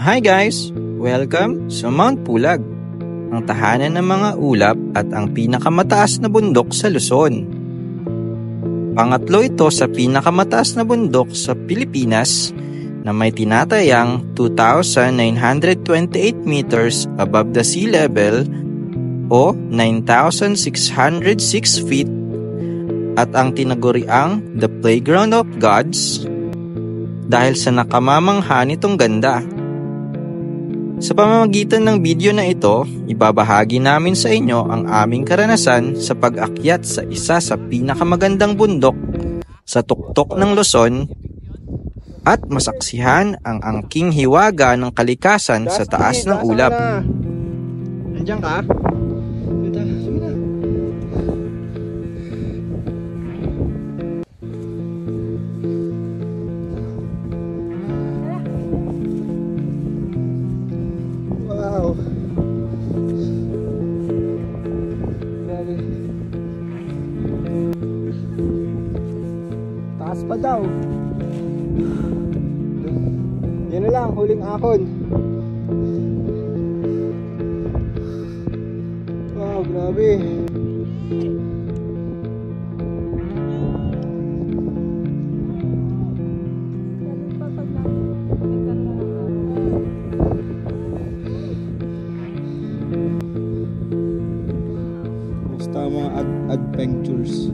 Hi guys! Welcome sa Mount Pulag, ang tahanan ng mga ulap at ang pinakamataas na bundok sa Luzon. Pangatlo ito sa pinakamataas na bundok sa Pilipinas na may tinatayang 2,928 meters above the sea level o 9,606 feet at ang tinaguriang The Playground of Gods dahil sa nakamamangha nitong ganda. Sa pamamagitan ng video na ito, ibabahagi namin sa inyo ang aming karanasan sa pag-akyat sa isa sa pinakamagandang bundok sa tuktok ng Luzon at masaksihan ang angking hiwaga ng kalikasan sa taas ng ulap. Andiyan ka? Sige na. Wow. Grabe. Taas pa daw. Yan na lang, huling akon. Wow, grabe. Basta mga adventures.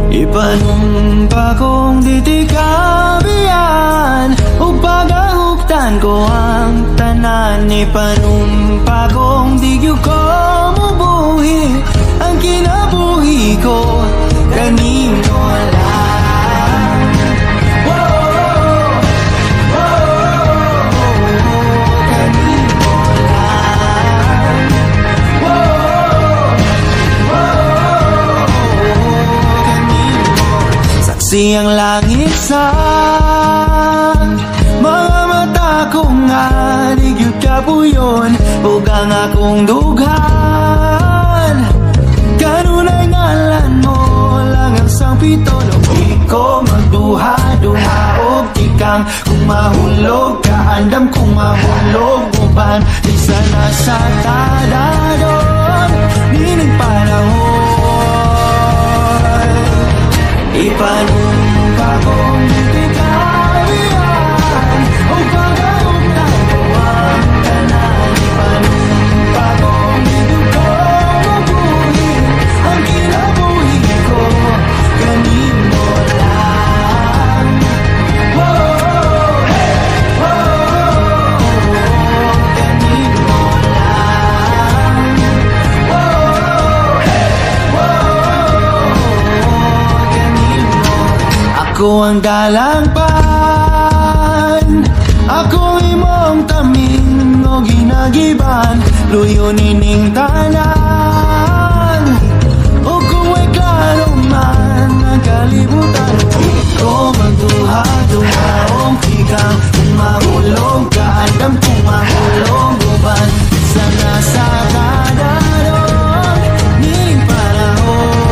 Ipanumpa kong ditikabian ug pagahuktan ko ang tanan. Ipanumpa kong digyo ko mubuhi ang kinabuhi ko kanino lang. Kanino lang. Siyang langit sa mga mata kong aligyod kapuyon ug ang akong dughan kanunay ngalan mo lang ang sangpito. Di ko magduha-duha og tikang kung mahulog ka andam kung mahulog uban di sana sa tadadon nining panahon. Ipanumpa kong ditikabian o pagahuktan ko ang tanan. Ipanumpa kong digyo ko mabuhi ang kinabuhi ko kanino lang. Kanino lang. Ako ang dalangpan, ako imong taming o ginagiban, luyo nining tanan. O kung may klaro man ang kalibutan, di ko magduha-duha o tigang kung mahulog ka andam kung mahulog uban sana sa kadaron nining panahon.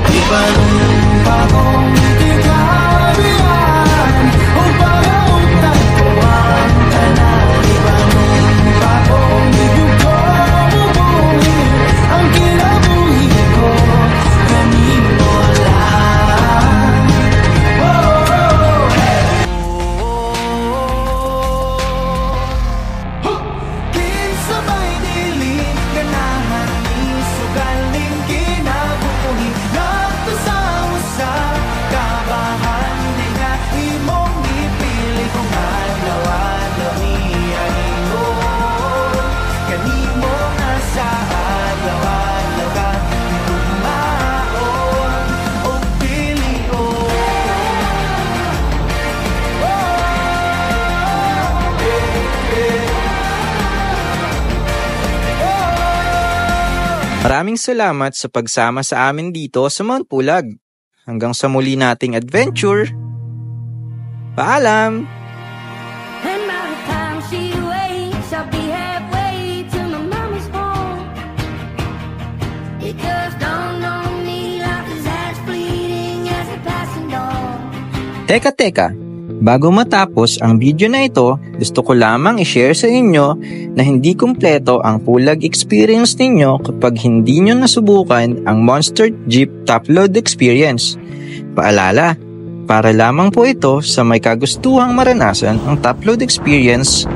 Ipanumpa kong ditikabian o pagahuktan ko ang tanan. Ipanumpa kong digyo ko Maraming salamat sa pagsama sa amin dito sa Mount Pulag. Hanggang sa muli nating adventure. Paalam! And by the time she wakes, I'll be halfway to my mama's home. It just dawned on me life is as fleeting as a passing dawn. Teka. Bago matapos ang video na ito, gusto ko lamang i-share sa inyo na hindi kumpleto ang Pulag experience ninyo kapag hindi nyo nasubukan ang Monster Jeep Top Load Experience. Paalala, para lamang po ito sa may kagustuhang maranasan ang Top Load Experience.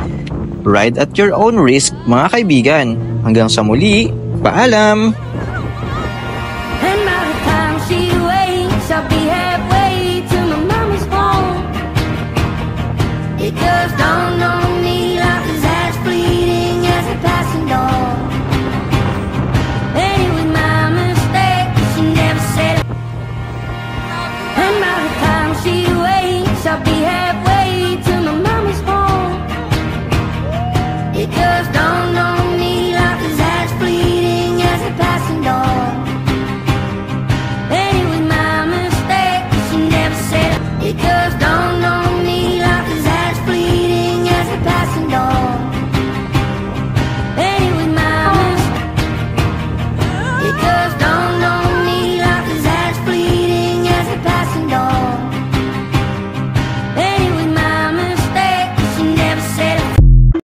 Ride at your own risk, mga kaibigan. Hanggang sa muli, paalam! And by the time she wakes, I'll be halfway to my mama's home. It just dawned on